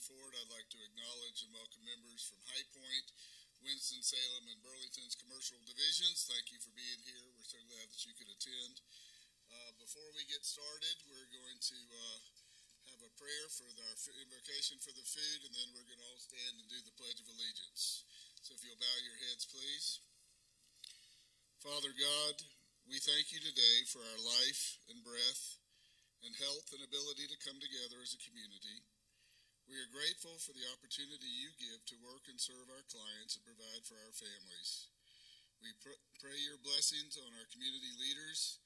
forward, I'd like to acknowledge and welcome members from High Point, Winston-Salem, and Burlington's commercial divisions. Thank you for being here. We're so glad that you could attend. Before we get started, we're going to have a prayer for our invocation for the food, and then we're going to all stand and do the Pledge of Allegiance. So if you'll bow your heads, please. Father God, we thank you today for our life and breath and health and ability to come together as a community. We are grateful for the opportunity you give to work and serve our clients and provide for our families. We pray your blessings on our community leaders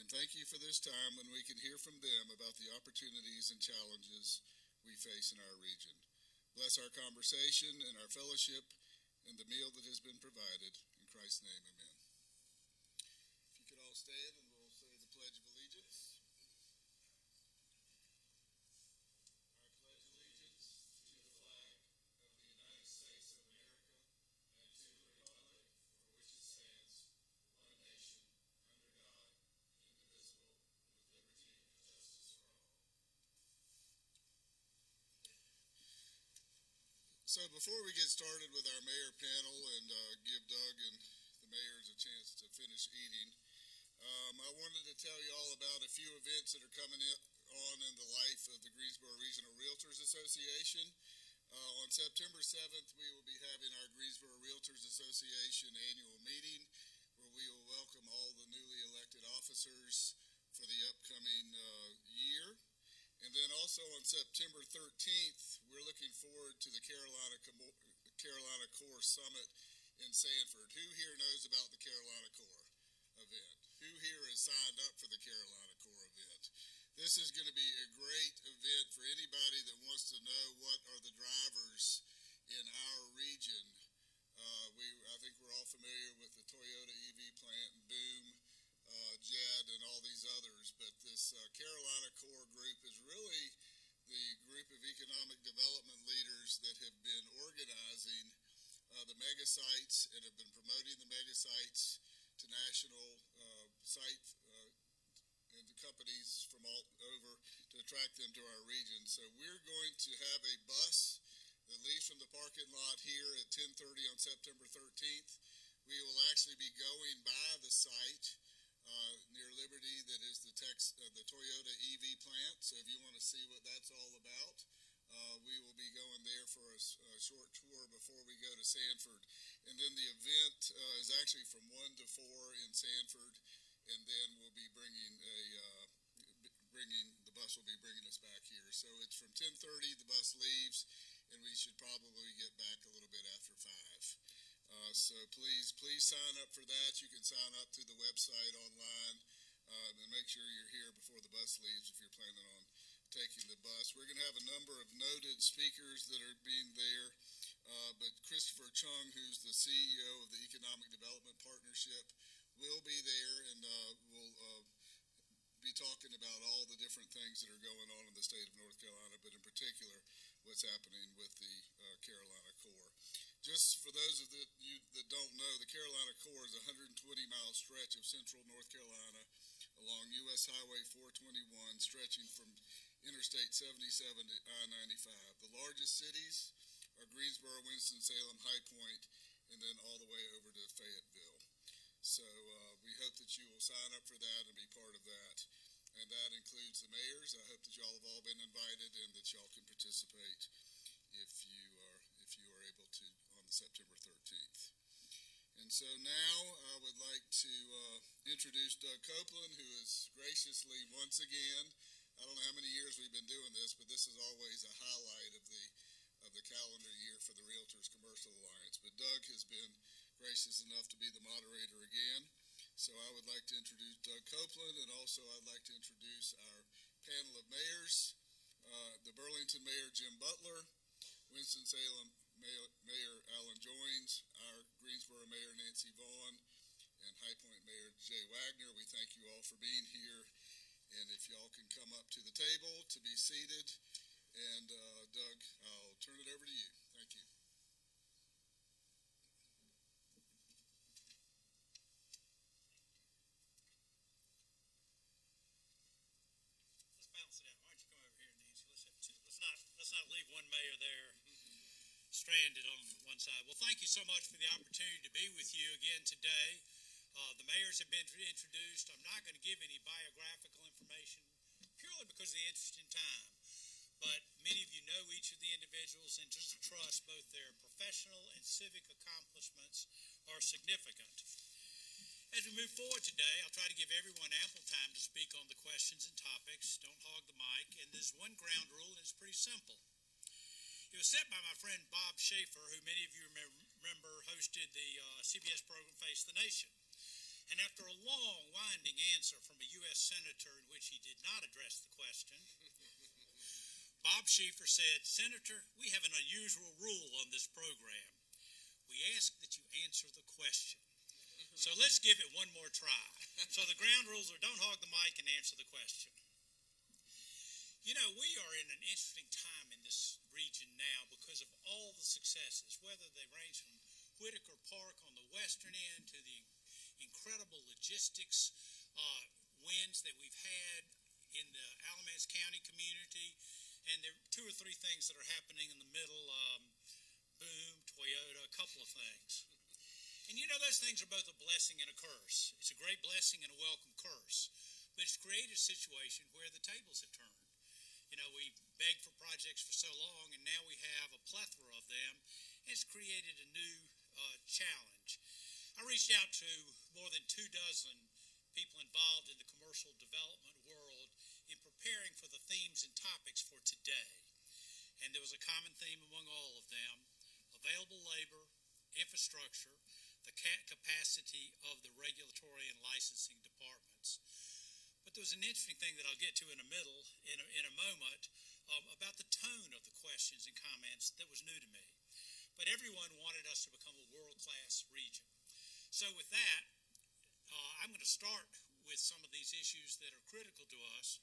and thank you for this time when we can hear from them about the opportunities and challenges we face in our region. Bless our conversation and our fellowship and the meal that has been provided. In Christ's name, amen. If you could all stand and we'll say the Pledge of Allegiance. So before we get started with our mayor panel and give Doug and the mayors a chance to finish eating, I wanted to tell you all about a few events that are coming on in the life of the Greensboro Regional Realtors Association. On September 7th, we will be having our Greensboro Realtors Association annual meeting where we will welcome all the newly elected officers for the upcoming year. And then also on September 13th, we're looking forward to the Carolina Core Summit in Sanford. Who here knows about the Carolina Core event? Who here has signed up for the Carolina Core event? This is going to be a great event for anybody that wants to know what are the drivers in our region. I think we're all familiar with the Toyota EV plant and Boom, JED, and all these others, but this Carolina Core group is really the group of economic development leaders that have been organizing the mega sites and have been promoting the mega sites to national site and the companies from all over to attract them to our region. So we're going to have a bus that leaves from the parking lot here at 10:30 on September 13th. We will actually be going by the site near Liberty that is the Toyota EV plant. So if you want to see what that's all about, we will be going there for a short tour before we go to Sanford. And then the event is actually from 1 to 4 in Sanford, and then we'll be the bus will be bringing us back here. So it's from 10:30, the bus leaves, and we should probably get back a little bit after 5. So please sign up for that. You can sign up through the website online and make sure you're here before the bus leaves if you're planning on taking the bus. We're going to have a number of noted speakers that are being there, but Christopher Chung, who's the CEO of the Economic Development Partnership, will be there and will be talking about all the different things that are going on in the state of North Carolina, but in particular what's happening with the Carolina Core. Just for those of you that don't know, the Carolina Core is a 120-mile stretch of central North Carolina along U.S. Highway 421, stretching from Interstate 77 to I-95. The largest cities are Greensboro, Winston-Salem, High Point, and then all the way over to Fayetteville. So we hope that you will sign up for that and be part of that. And that includes the mayors. I hope that y'all have all been invited and that y'all can participate if you are able to on the September 13th. And so now I would like to introduce Doug Copeland, who is graciously once again, I don't know how many years we've been doing this, but this is always a highlight of the calendar year for the Realtors Commercial Alliance. But Doug has been gracious enough to be the moderator again. So I would like to introduce Doug Copeland, and also I'd like to introduce our panel of mayors, the Burlington Mayor Jim Butler, Winston-Salem Mayor Alan Joines, our Greensboro Mayor Nancy Vaughn, and High Point Mayor Jay Wagner. We thank you all for being here, and if y'all can come up to the table to be seated, and Doug, I'll turn it over to you. Thank you. Let's balance it out. Why don't you come over here, Nancy? Let's not leave one mayor there stranded on one side. Well, thank you so much for the opportunity to be with you again today. The mayors have been introduced. I'm not going to give any biographical information purely because of the interest in time. But many of you know each of the individuals and just trust both their professional and civic accomplishments are significant. As we move forward today, I'll try to give everyone ample time to speak on the questions and topics. Don't hog the mic. And there's one ground rule, and it's pretty simple. It was set by my friend Bob Schaefer, who many of you remember hosted the CBS program Face the Nation. And after a long, winding answer from a U.S. Senator in which he did not address the question, Bob Schaefer said, "Senator, we have an unusual rule on this program. We ask that you answer the question. So let's give it one more try." So the ground rules are don't hog the mic and answer the question. You know, we are in an interesting time in this region now because of all the successes, whether they range from Whitaker Park on the western end to the incredible logistics wins that we've had in the Alamance County community. And there are two or three things that are happening in the middle. Boom, Toyota, a couple of things. And you know, those things are both a blessing and a curse. It's a great blessing and a welcome curse. But it's created a situation where the tables have turned. You know, we begged for projects for so long, and now we have a plethora of them. And it's created a new challenge. I reached out to more than 24 people involved in the commercial development world in preparing for the themes and topics for today. And there was a common theme among all of them: available labor, infrastructure, the capacity of the regulatory and licensing departments. But there was an interesting thing that I'll get to in a moment about the tone of the questions and comments that was new to me. But everyone wanted us to become a world-class region. So with that, I'm going to start with some of these issues that are critical to us.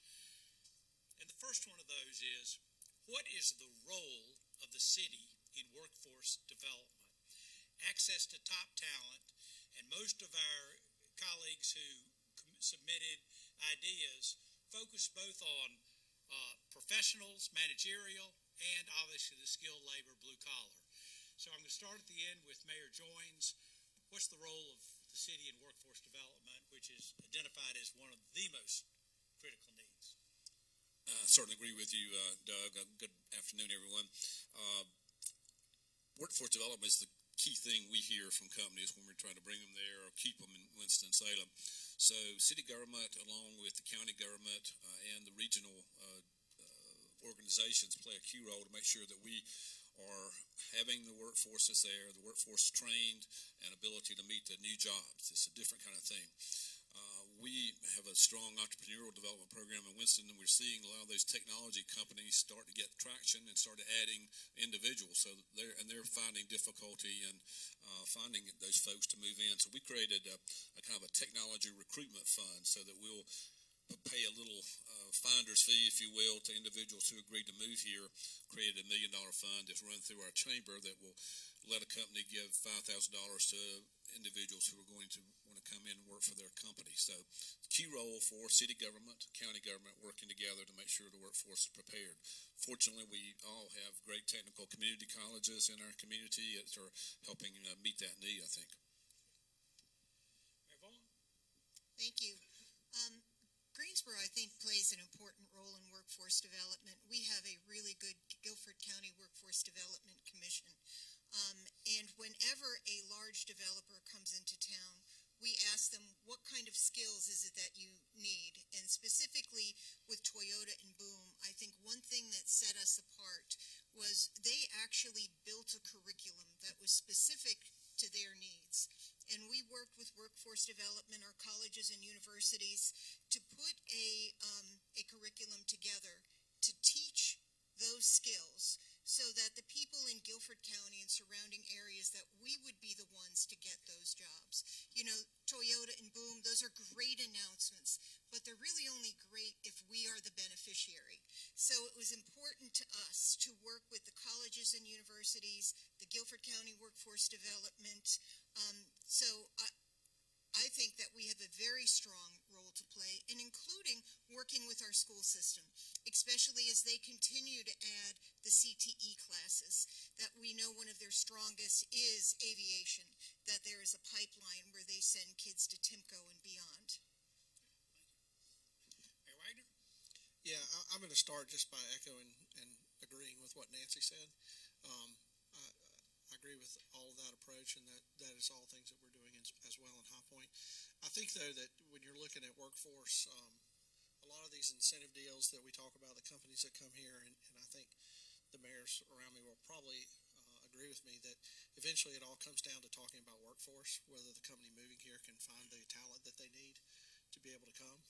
And the first one of those is, what is the role of the city in workforce development? Access to top talent, and most of our colleagues who submitted ideas focused both on professionals, managerial, and obviously the skilled labor, blue collar. So I'm going to start at the end with Mayor Joines. What's the role of the city in workforce development, which is identified as one of the most critical needs? I certainly agree with you, Doug. Good afternoon, everyone. Workforce development is the key thing we hear from companies when we're trying to bring them there or keep them in Winston-Salem. So city government, along with the county government and the regional organizations, play a key role to make sure that we are having the workforce that's there, the workforce trained, and ability to meet the new jobs. It's a different kind of thing. We have a strong entrepreneurial development program in Winston, and we're seeing a lot of those technology companies start to get traction and start adding individuals. So they're finding difficulty in finding those folks to move in. So we created a kind of a technology recruitment fund so that we'll pay a little finder's fee, if you will, to individuals who agreed to move here. Created $1 million fund that's run through our chamber that will let a company give $5,000 to individuals who are going to want to come in and work for their company. So key role for city government, county government working together to make sure the workforce is prepared. Fortunately, we all have great technical community colleges in our community that are helping meet that need, I think. Mayor Vaughn? Thank you. Greensboro, I think, plays an important role in workforce development. We have a really good Guilford County Workforce Development Commission. And whenever a large developer comes into town, we ask them, what kind of skills is it that you need? And specifically with Toyota and Boom, I think one thing that set us apart was they actually built a curriculum that was specific to their needs. And we worked with workforce development, our colleges and universities, to put a curriculum together to teach those skills so that the people in Guilford County and surrounding areas, that we would be the ones to get those jobs. You know, Toyota and Boom, those are great announcements, but they're really only great if we are the beneficiary. So it was important to us to work with the colleges and universities, the Guilford County Workforce Development. So I think that we have a very strong role to play, and including working with our school system, especially as they continue to add the CTE classes, that we know one of their strongest is aviation, that there is a pipeline where they send kids to TIMCO and beyond. Mayor Wagner? Yeah, I'm going to start just by echoing and agreeing with what Nancy said. I agree with all of that approach, and that is all things that we're doing as well in High Point. I think, though, that when you're looking at workforce, a lot of these incentive deals that we talk about, the companies that come here, and I think the mayors around me will probably agree with me that eventually it all comes down to talking about workforce, whether the company moving here can find the talent that they need to be able to come.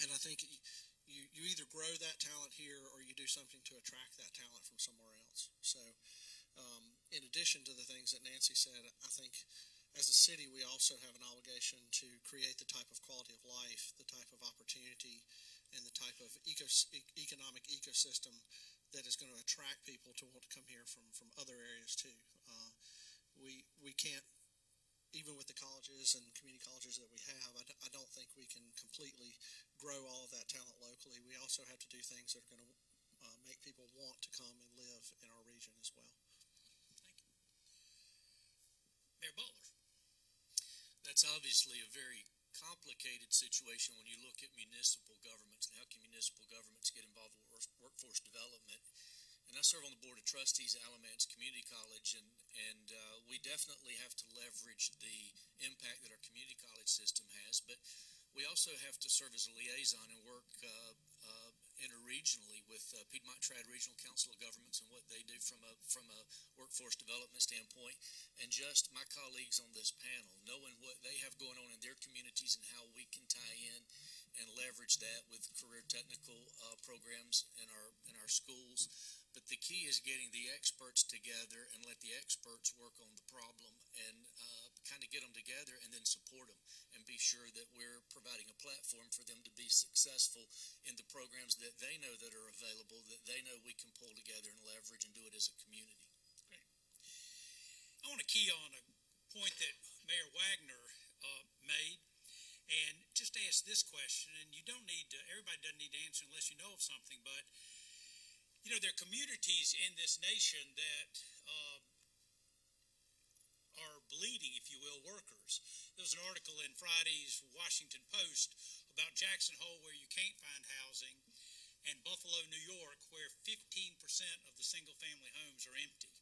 And I think you either grow that talent here or you do something to attract that talent from somewhere else. So in addition to the things that Nancy said, I think as a city we also have an obligation to create the type of quality of life, the type of opportunity, and the type of economic ecosystem that is going to attract people to want to come here from other areas too. We can't, even with the colleges and community colleges that we have, I don't think we can completely grow all of that talent locally. We also have to do things that are going to make people want to come and live in our region as well. Thank you. Mayor Butler? That's obviously a very complicated situation when you look at municipal governments and how can municipal governments get involved with workforce development. And I serve on the board of trustees at Alamance Community College, and we definitely have to leverage the impact that our community college system has, but we also have to serve as a liaison and work interregionally with Piedmont Triad Regional Council of Governments and what they do from a workforce development standpoint, and just my colleagues on this panel, knowing what they have going on in their communities and how we can tie in and leverage that with career technical programs in our schools. But the key is getting the experts together and let the experts work on the problem and kind of get them together and then support them and be sure that we're providing a platform for them to be successful in the programs that they know that are available, that they know we can pull together and leverage and do it as a community. Great. I want to key on a point that Mayor Wagner made and just ask this question, and you don't need to, everybody doesn't need to answer unless you know of something, but you know, there are communities in this nation that are bleeding, if you will, workers. There was an article in Friday's Washington Post about Jackson Hole, where you can't find housing, and Buffalo, New York, where 15% of the single-family homes are empty.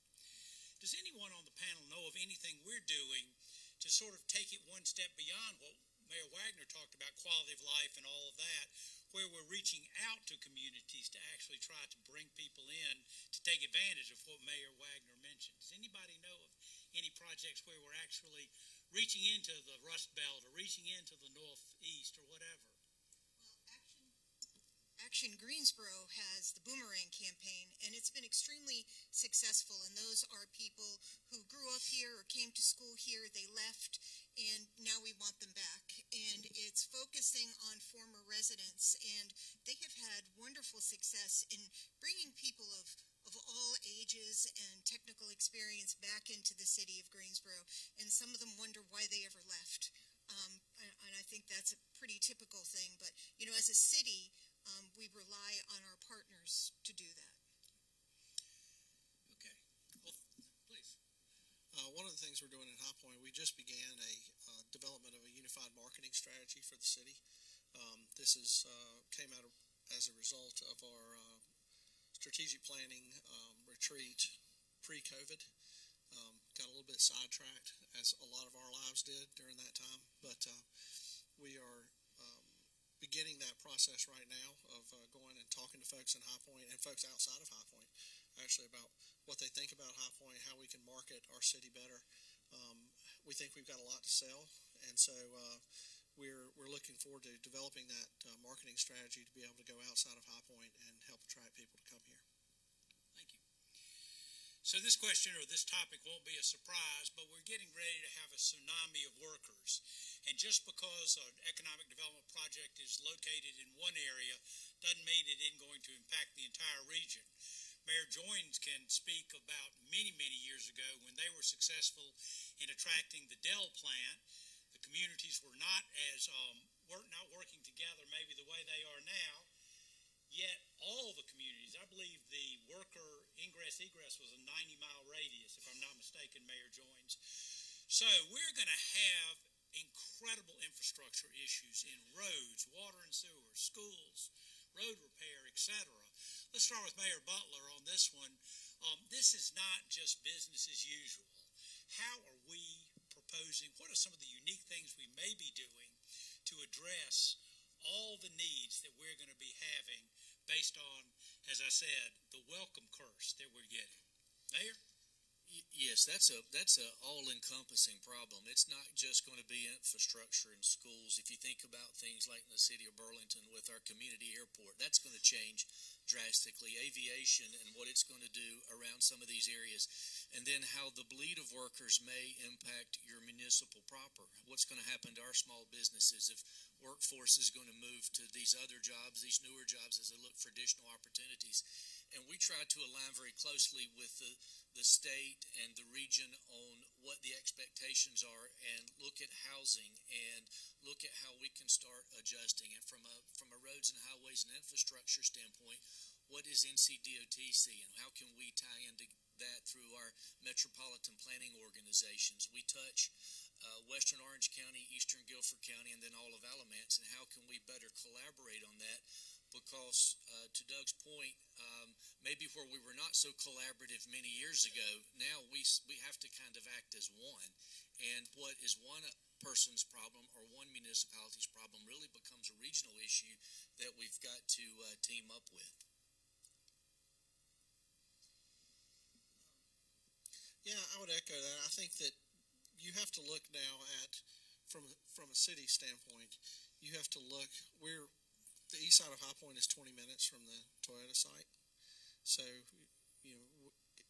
Does anyone on the panel know of anything we're doing to sort of take it one step beyond what Mayor Wagner talked about, quality of life and all of that, where we're reaching out to communities to actually try to bring people in to take advantage of what Mayor Wagner mentioned? Does anybody know of any projects where we're actually reaching into the Rust Belt or reaching into the Northeast or whatever? Action Greensboro has the Boomerang campaign, and it's been extremely successful. And those are people who grew up here or came to school here, they left, and now we want them back. And it's focusing on former residents, and they have had wonderful success in bringing people of all ages and technical experience back into the city of Greensboro. And some of them wonder why they ever left. And I think that's a pretty typical thing. But, you know, as a city, we rely on our partners to do that. Okay. Well, please. One of the things we're doing in High Point, we just began a development of a unified marketing strategy for the city. This came out as a result of our strategic planning retreat pre-COVID. Got a little bit sidetracked, as a lot of our lives did during that time, but we are beginning that process right now of going and talking to folks in High Point and folks outside of High Point, actually, about what they think about High Point, how we can market our city better. We think we've got a lot to sell, and so we're looking forward to developing that marketing strategy to be able to go outside of High Point and help attract people to come here. Thank you. So this question or this topic won't be a surprise, but we're getting ready to have a tsunami of workers. And just because an economic development project is located in one area doesn't mean it isn't going to impact the entire region. Mayor Joines can speak about many, many years ago when they were successful in attracting the Dell plant. The communities were not as not working together maybe the way they are now. Yet all the communities, I believe the worker ingress egress was a 90-mile radius, if I'm not mistaken, Mayor Joins. So we're going to have incredible infrastructure issues in roads, water and sewer, schools, road repair, etc. Let's start with Mayor Butler on this one. This is not just business as usual. How are we proposing, what are some of the unique things we may be doing to address all the needs that we're going to be having based on, as I said, the welcome curse that we're getting? Mayor? Yes, that's a all-encompassing problem. It's not just going to be infrastructure in schools. If you think about things like in the city of Burlington with our community airport, that's going to change drastically. Aviation and what it's going to do around some of these areas, and then how the bleed of workers may impact your municipal proper. What's going to happen to our small businesses if workforce is going to move to these other jobs, these newer jobs, as they look for additional opportunities. And we try to align very closely with the state and the region on what the expectations are, and look at housing and look at how we can start adjusting. And from a roads and highways and infrastructure standpoint, what is NCDOT seeing? How can we tie into that through our metropolitan planning organizations? We touch Western Orange County, Eastern Guilford County, and then all of Alamance, and how can we better collaborate on that? Because to Doug's point, maybe where we were not so collaborative many years ago, now we have to kind of act as one. And what is one person's problem or one municipality's problem really becomes a regional issue that we've got to team up with. Yeah, I would echo that. I think that you have to look now at, from a city standpoint, you have to look, the east side of High Point is 20 minutes from the Toyota site. So,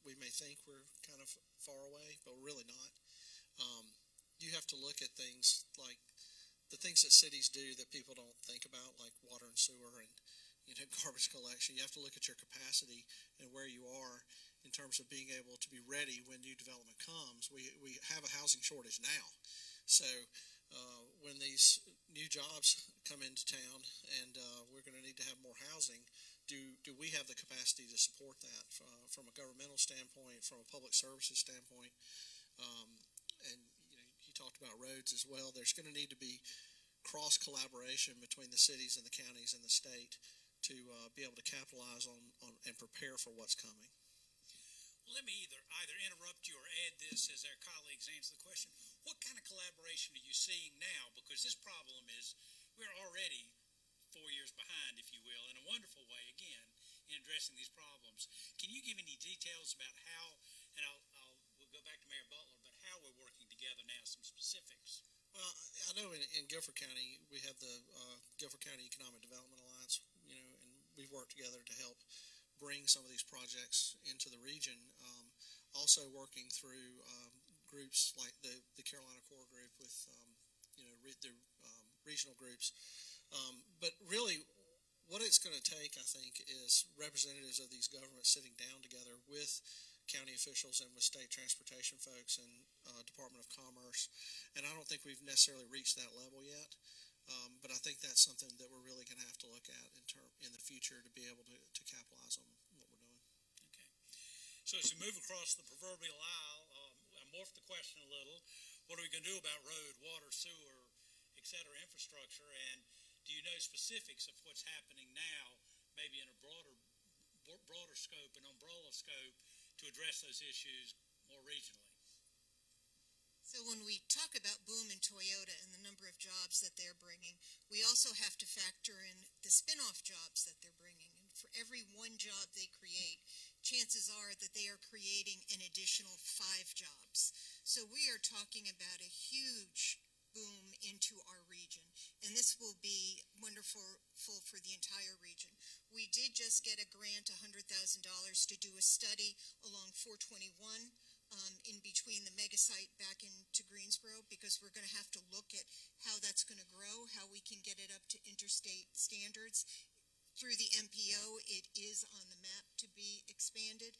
we may think we're kind of far away, but we're really not. You have to look at things like the things that cities do that people don't think about, like water and sewer and garbage collection. You have to look at your capacity and where you are in terms of being able to be ready when new development comes. We have a housing shortage now. So when these new jobs come into town and we're going to need to have more housing, do we have the capacity to support that from a governmental standpoint, from a public services standpoint? And you talked about roads as well. There's going to need to be cross collaboration between the cities and the counties and the state to be able to capitalize on and prepare for what's coming. Let me either interrupt you or add this as our colleagues answer the question. What kind of collaboration are you seeing now? Because this problem is, we're already 4 years behind, if you will, in a wonderful way, again, in addressing these problems. Can you give any details about how, and we'll go back to Mayor Butler, but how we're working together now, some specifics? Well, I know in Guilford County, we have the Guilford County Economic Development Alliance, and we've worked together to help bring some of these projects into the region. Also working through groups like the Carolina Core Group with the regional groups. But really, what it's going to take, I think, is representatives of these governments sitting down together with county officials and with state transportation folks and Department of Commerce. And I don't think we've necessarily reached that level yet. But I think that's something that we're really going to have to look at in the future to be able to capitalize on what we're doing. Okay. So as we move across the proverbial aisle, I morphed the question a little. What are we going to do about road, water, sewer, et cetera, infrastructure? And do you know specifics of what's happening now, maybe in a broader scope, an umbrella scope, to address those issues more regionally? So when we talk about Boom and Toyota and the number of jobs that they're bringing, we also have to factor in the spin-off jobs that they're bringing. And for every one job they create, chances are that they are creating an additional 5 jobs. So we are talking about a huge boom into our region. And this will be wonderful for the entire region. We did just get a grant, $100,000, to do a study along 421 in between the mega site back into Greensboro, because we're going to have to look at how that's going to grow, how we can get it up to interstate standards. Through the MPO, it is on the map to be expanded.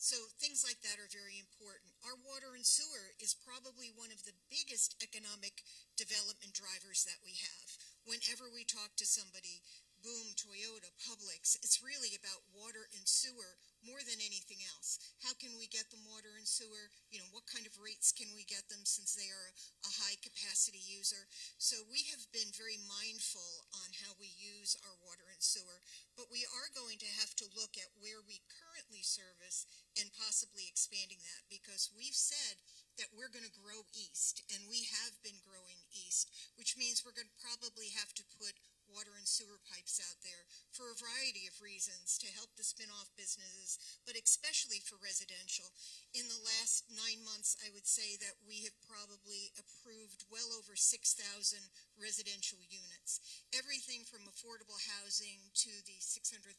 So things like that are very important. Our water and sewer is probably one of the biggest economic development drivers that we have. Whenever we talk to somebody, Boom, Toyota, Publix, it's really about water and sewer more than anything else. How can we get them water and sewer? You know, what kind of rates can we get them since they are a high capacity user? So we have been very mindful on how we use our water and sewer, but we are going to have to look at where we currently service and possibly expanding that, because we've said that we're going to grow east, and we have been growing east, which means we're going to probably have to put water and sewer pipes out there for a variety of reasons to help the spin-off businesses, but especially for residential. In the last 9 months, I would say that we have probably approved well over 6,000 residential units. Everything from affordable housing to the $600,000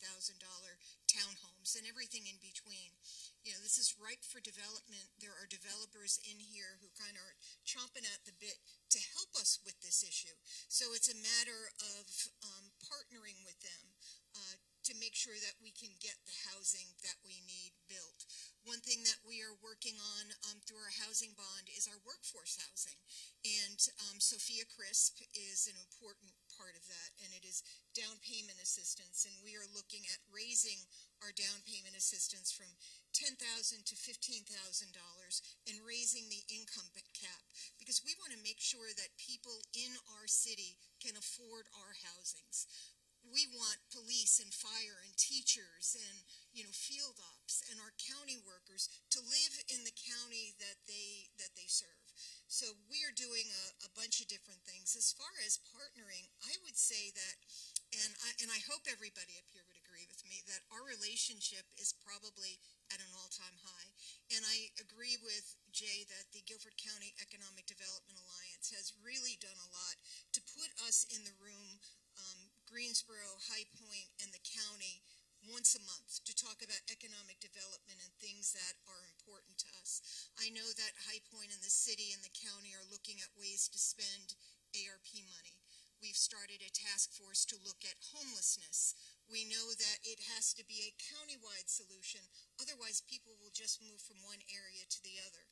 townhomes and everything in between. You know, this is ripe for development. There are developers in here who kind of are chomping at the bit to help us with this issue. So it's a matter of partnering with them to make sure that we can get the housing that we need built. One thing that we are working on through our housing bond is our workforce housing. And Sophia Crisp is an important part of that, and it is down payment assistance. And we are looking at raising our down payment assistance from $10,000 to $15,000 and raising the income cap, because we want to make sure that people in our city can afford our housings. We want police and fire and teachers and, you know, field ops and our county workers to live in the county that they serve. So we are doing a bunch of different things. As far as partnering, I would say that, and I hope everybody up here would agree with me, that our relationship is probably at an all-time high. And I agree with Jay that the Guilford County Economic Development Alliance has really done a lot to put us in the room, Greensboro, High Point, and the county once a month to talk about economic development and things that are important to us. I know that High Point and the city and the county are looking at ways to spend ARP money. We've started a task force to look at homelessness. We know that it has to be a countywide solution. Otherwise, people will just move from one area to the other.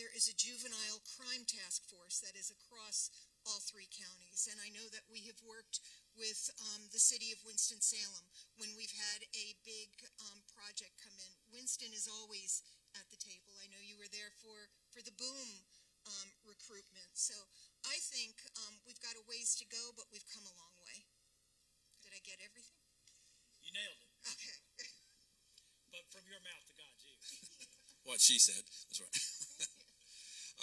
There is a juvenile crime task force that is across all 3 counties. And I know that we have worked with the city of Winston-Salem when we've had a big project come in. Winston is always at the table. I know you were there for the Boom recruitment. So I think we've got a ways to go, but we've come a long way. Did I get everything? You nailed it. Okay. But from your mouth to God's ears. What she said, that's right.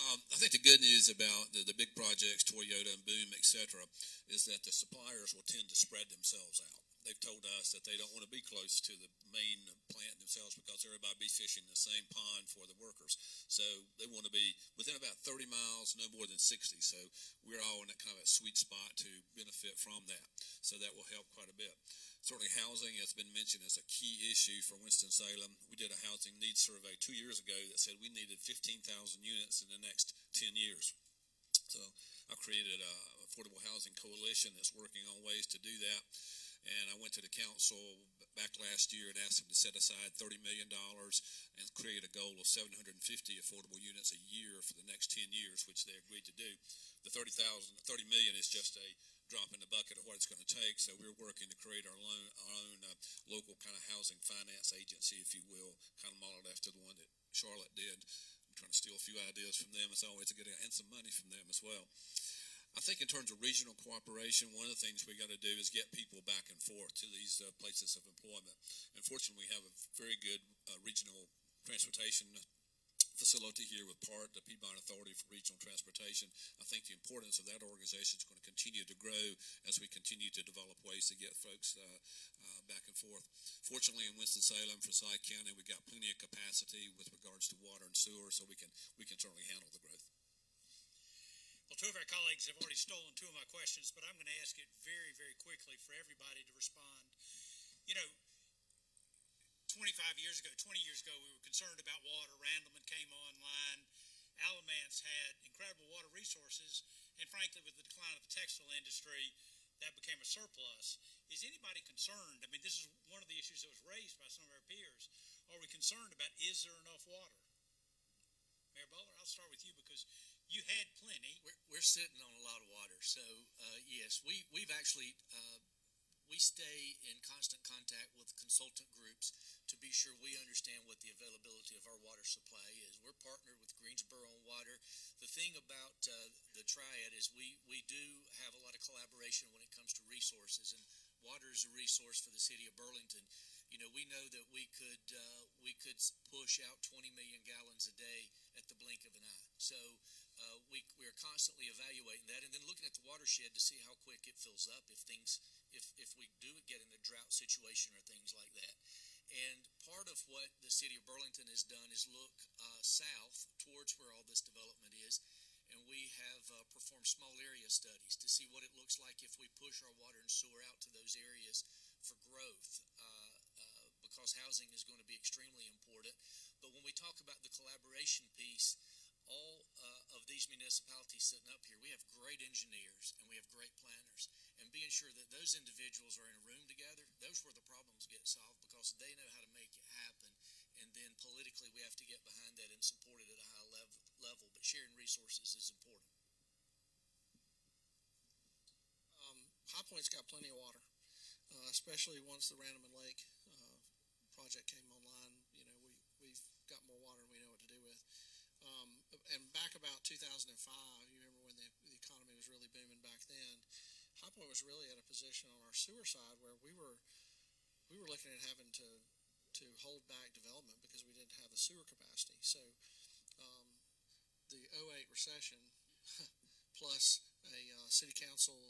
I think the good news about the big projects, Toyota and Boom, et cetera, is that the suppliers will tend to spread themselves out. They've told us that they don't want to be close to the main plant themselves because everybody be fishing the same pond for the workers. So they want to be within about 30 miles, no more than 60. So we're all in that kind of a sweet spot to benefit from that. So that will help quite a bit. Certainly housing has been mentioned as a key issue for Winston-Salem. We did a housing needs survey 2 years ago that said we needed 15,000 units in the next 10 years. So I created an affordable housing coalition that's working on ways to do that. And I went to the council back last year and asked them to set aside $30 million and create a goal of 750 affordable units a year for the next 10 years, which they agreed to do. The $30 million is just a drop in the bucket of what it's going to take. So we're working to create our own local kind of housing finance agency, if you will, kind of modeled after the one that Charlotte did. I'm trying to steal a few ideas from them. It's always a good, and some money from them as well. I think in terms of regional cooperation, one of the things we got to do is get people back and forth to these places of employment. And fortunately, we have a very good regional transportation facility here with PART, the Piedmont Authority for Regional Transportation. I think the importance of that organization is going to continue to grow as we continue to develop ways to get folks back and forth. Fortunately, in Winston-Salem, Forsyth County, we've got plenty of capacity with regards to water and sewer, so we can certainly handle the growth. Well, 2 of our colleagues have already stolen 2 of my questions, but I'm going to ask it very, very quickly for everybody to respond. You know, 20 years ago, we were concerned about water. Randleman came online. Alamance had incredible water resources, and frankly, with the decline of the textile industry, that became a surplus. Is anybody concerned? I mean, this is one of the issues that was raised by some of our peers. Are we concerned concerned about is there enough water? Mayor Butler, I'll start with you because you had plenty. We're sitting on a lot of water, so yes, we've actually we stay in constant contact with consultant groups to be sure we understand what the availability of our water supply is. We're partnered with Greensboro on water. The thing about the Triad is we do have a lot of collaboration when it comes to resources, and water is a resource for the city of Burlington. You know, we know that we could push out 20 million gallons a day at the blink of an eye. So we are constantly evaluating that, and then looking at the watershed to see how quick it fills up if we do get in a drought situation or things like that. And part of what the city of Burlington has done is look south towards where all this development is, and we have performed small area studies to see what it looks like if we push our water and sewer out to those areas for growth, because housing is going to be extremely important. But when we talk about the collaboration piece, all of these municipalities sitting up here, we have great engineers and we have great planners, and being sure that those individuals are in a room together, those where the problems get solved, because they know how to make it happen. And then politically we have to get behind that and support it at a high level, but sharing resources is important. High Point's got plenty of water, especially once the Ranneman Lake project came online. You know, we've got more water than we know what to do with. And back about 2005, you remember when the economy was really booming back then, High Point was really at a position on our sewer side where we were looking at having to hold back development because we didn't have the sewer capacity. So the 2008 recession plus a city council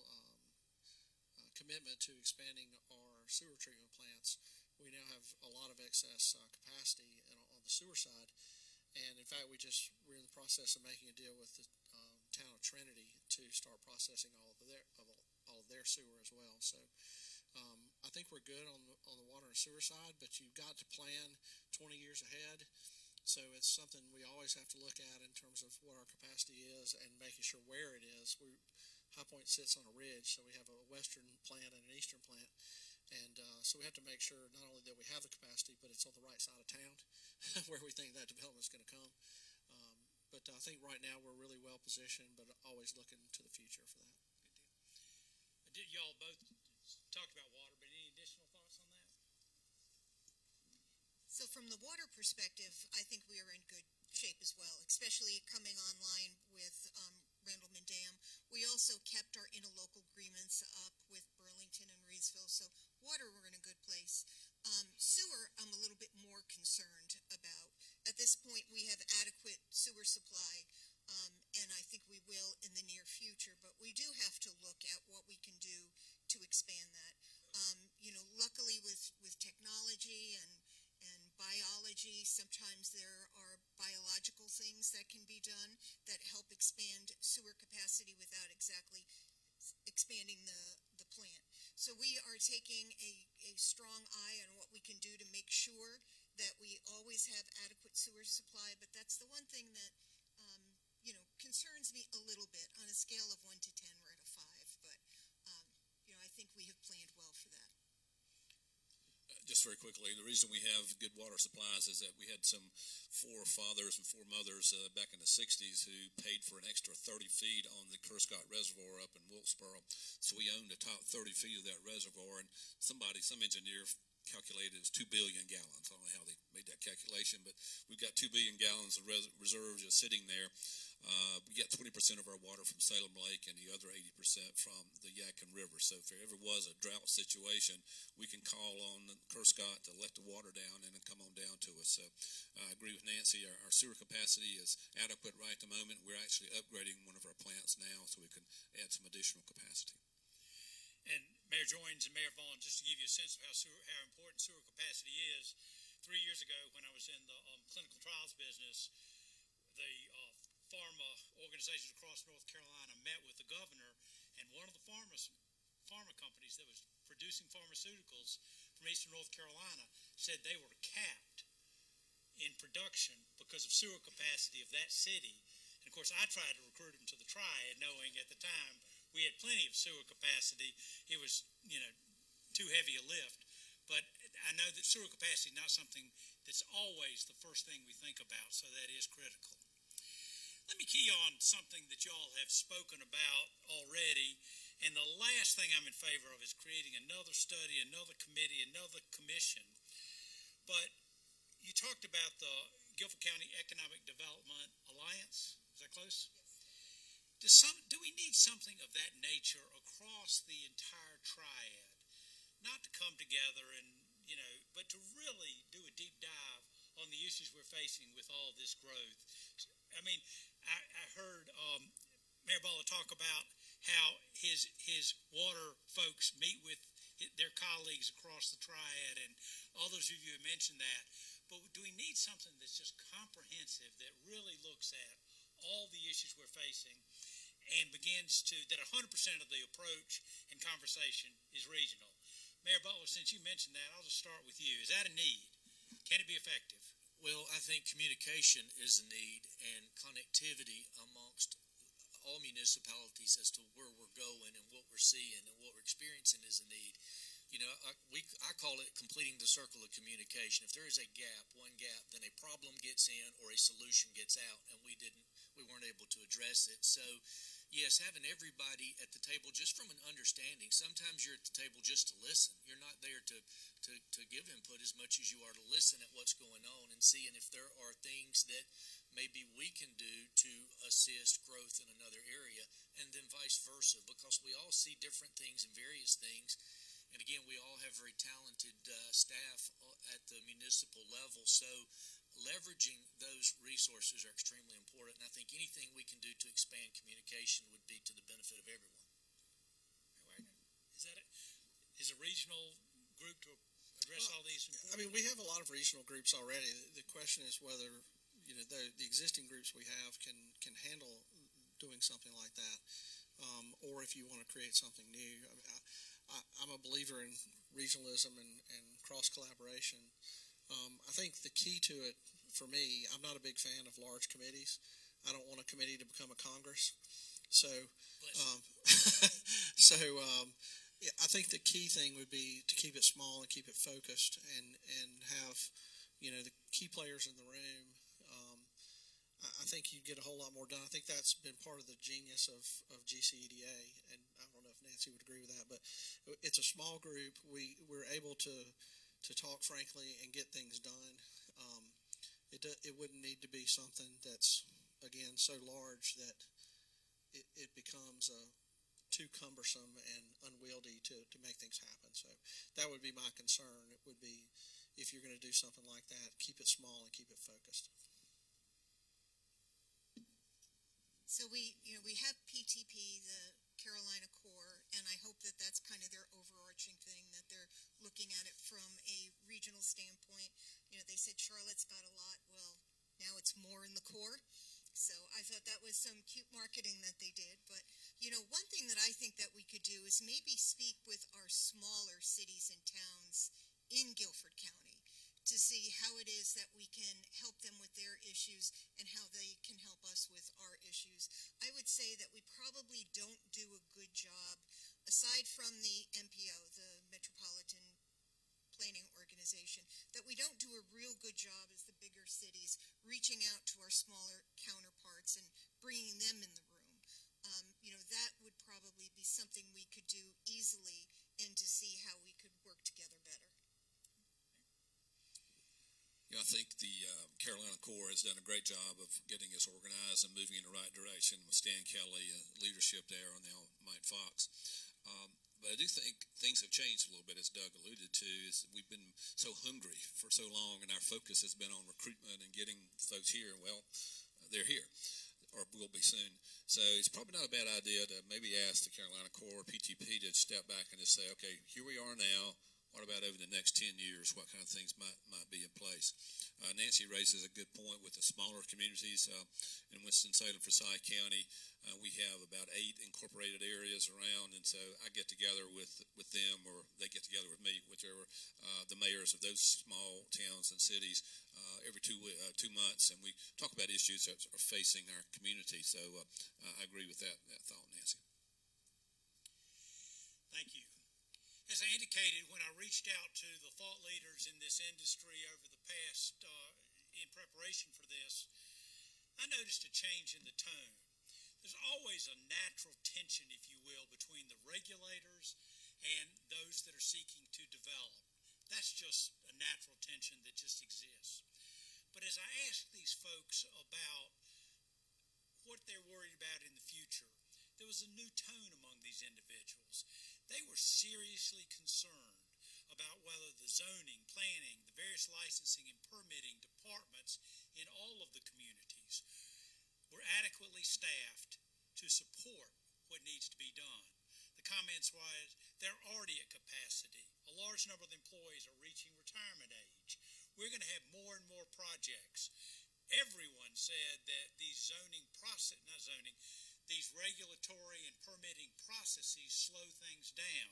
commitment to expanding our sewer treatment plants, we now have a lot of excess capacity on the sewer side. And in fact, we're in the process of making a deal with the town of Trinity to start processing all of their sewer as well. So I think we're good on the water and sewer side, but you've got to plan 20 years ahead. So it's something we always have to look at in terms of what our capacity is and making sure where it is. High Point sits on a ridge, so we have a western plant and an eastern plant. And so we have to make sure not only that we have the capacity, but it's on the right side of town where we think that development is going to come. But I think right now we're really well positioned, but always looking to the future for that. Y'all both talked about water, but any additional thoughts on that? So from the water perspective, I think we are in good shape as well, especially coming online with Randleman Dam. We also kept our interlocal agreements up with Burlington and Reedsville, so water, we're in a good place. Sewer, I'm a little bit more concerned about. At this point, we have adequate sewer supply, and I think we will in the near future, but we do have to look at what we can do to expand that. Luckily with technology and biology, sometimes there are biological things that can be done that help expand sewer capacity without exactly expanding the plant. So we are taking a strong eye on what we can do to make sure that we always have adequate sewer supply, but that's the one thing that concerns me a little bit. On a scale of 1 to 10, we're at a 5, but I think we have planned well for that. Just very quickly, the reason we have good water supplies is that we had some forefathers and foremothers back in the 60s who paid for an extra 30 feet on the Kerscott Reservoir up in Wilkesboro. So we owned the top 30 feet of that reservoir, and some engineer calculated it was 2 billion gallons. I don't know how they made that calculation, but we've got 2 billion gallons of reserves just sitting there. We get 20% of our water from Salem Lake and the other 80% from the Yadkin River. So if there ever was a drought situation, we can call on Kerscott to let the water down and then come on down to us. So I agree with Nancy. Our sewer capacity is adequate right at the moment. We're actually upgrading one of our plants now so we can add some additional capacity. And Mayor Joines and Mayor Vaughn, just to give you a sense of how important sewer capacity is, 3 years ago when I was in the clinical trials business, the pharma organizations across North Carolina met with the governor, and one of the pharma companies that was producing pharmaceuticals from eastern North Carolina said they were capped in production because of sewer capacity of that city. And of course, I tried to recruit them to the Triad, knowing at the time we had plenty of sewer capacity. It was, too heavy a lift. But I know that sewer capacity is not something that's always the first thing we think about, so that is critical. Let me key on something that y'all have spoken about already, and the last thing I'm in favor of is creating another study, another committee, another commission. But you talked about the Guilford County Economic Development Alliance. Is that close? Do we need something of that nature across the entire triad? Not to come together and, but to really do a deep dive on the issues we're facing with all this growth. I mean, I heard Mayor Butler talk about how his water folks meet with their colleagues across the triad, and others of you have mentioned that. But do we need something that's just comprehensive, that really looks at all the issues we're facing and begins to, that 100% of the approach and conversation is regional? Mayor Butler, since you mentioned that, I'll just start with you. Is that a need? Can it be effective? Well, I think communication is a need, and connectivity amongst all municipalities as to where we're going and what we're seeing and what we're experiencing is a need. I call it completing the circle of communication. If there is a gap, one gap, then a problem gets in or a solution gets out, and we weren't able to address it. So, yes, having everybody at the table just from an understanding. Sometimes you're at the table just to listen. You're not there to give input as much as you are to listen at what's going on and seeing if there are things that maybe we can do to assist growth in another area, and then vice versa, because we all see different things and various things. And again, we all have very talented staff at the municipal level, so leveraging those resources are extremely important. And I think anything we can do to expand communication would be to the benefit of everyone. Is a regional group to address all these important? I mean, we have a lot of regional groups already. The question is whether the existing groups we have can handle doing something like that, or if you want to create something new. I mean, I'm a believer in regionalism and cross collaboration. I think the key to it for me, I'm not a big fan of large committees. I don't want a committee to become a Congress. So, yeah, I think the key thing would be to keep it small and keep it focused, and have the key players in the room. I think you'd get a whole lot more done. I think that's been part of the genius of GCEDA, and I don't know if Nancy would agree with that, but it's a small group. We're able to talk frankly and get things done. It wouldn't need to be something that's, again, so large that it becomes too cumbersome and unwieldy to make things happen. So that would be my concern. It would be, if you're going to do something like that, keep it small and keep it focused. So we have PTP, the Carolina Core, and I hope that that's kind of their overarching thing, that they're looking at it from a regional standpoint. They said Charlotte's got a lot. Well, now it's more in the core. So I thought that was some cute marketing that they did. But, one thing that I think that we could do is maybe speak with our smaller cities and towns in Guilford County to see how it is that we can help them with their issues and how they can help us with our issues. I would say that we probably don't do a good job, aside from the MPO, the Metropolitan Planning Organization, that we don't do a real good job as the bigger cities reaching out to our smaller counterparts and bringing them in the room. That would probably be something we could do easily, and to see how we could work together better. Yeah, I think the Carolina Core has done a great job of getting us organized and moving in the right direction with Stan Kelly and leadership there, and now Mike Fox. But I do think things have changed a little bit, as Doug alluded to. Is we've been so hungry for so long, and our focus has been on recruitment and getting folks here. Well, they're here, or will be soon. So it's probably not a bad idea to maybe ask the Carolina Core, PTP, to step back and just say, okay, here we are now. What about over the next 10 years? What kind of things might be in place? Nancy raises a good point with the smaller communities in Winston-Salem, Forsyth County. We have about 8 incorporated areas around, and so I get together with them, or they get together with me, whichever, the mayors of those small towns and cities every 2 months, and we talk about issues that are facing our community. So I agree with that thought, Nancy. Thank you. As I indicated when I reached out to the thought leaders in this industry over the past, in preparation for this, I noticed a change in the tone. There's always a natural tension, if you will, between the regulators and those that are seeking to develop. That's just a natural tension that just exists. But as I asked these folks about what they're worried about in the future, there was a new tone among these individuals. They were seriously concerned about whether the zoning, planning, the various licensing and permitting departments in all of the communities were adequately staffed to support what needs to be done. The comments was they're already at capacity. A large number of the employees are reaching retirement age. We're going to have more and more projects. Everyone said that these these regulatory and permitting processes slow things down.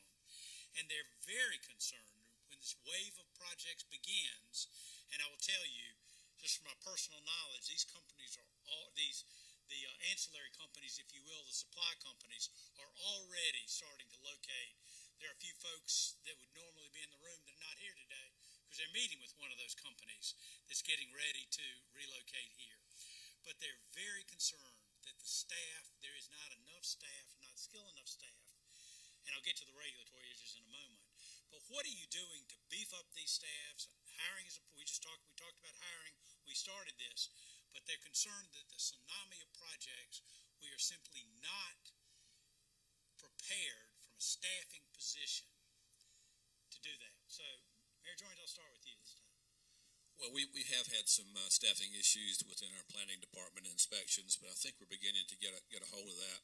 And they're very concerned when this wave of projects begins. And I will tell you, just from my personal knowledge, these companies are all the ancillary companies, if you will, the supply companies, are already starting to locate. There are a few folks that would normally be in the room that are not here today because they're meeting with one of those companies that's getting ready to relocate here. But they're very concerned that the staff, there is not enough staff, not skilled enough staff. And I'll get to the regulatory issues in a moment. But what are you doing to beef up these staffs? Hiring is we talked about hiring. We started this, but they're concerned that the tsunami of projects, we are simply not prepared from a staffing position to do that. So, Mayor Jones, I'll start with you this time. Well, we have had some staffing issues within our planning department and inspections, but I think we're beginning to get a hold of that.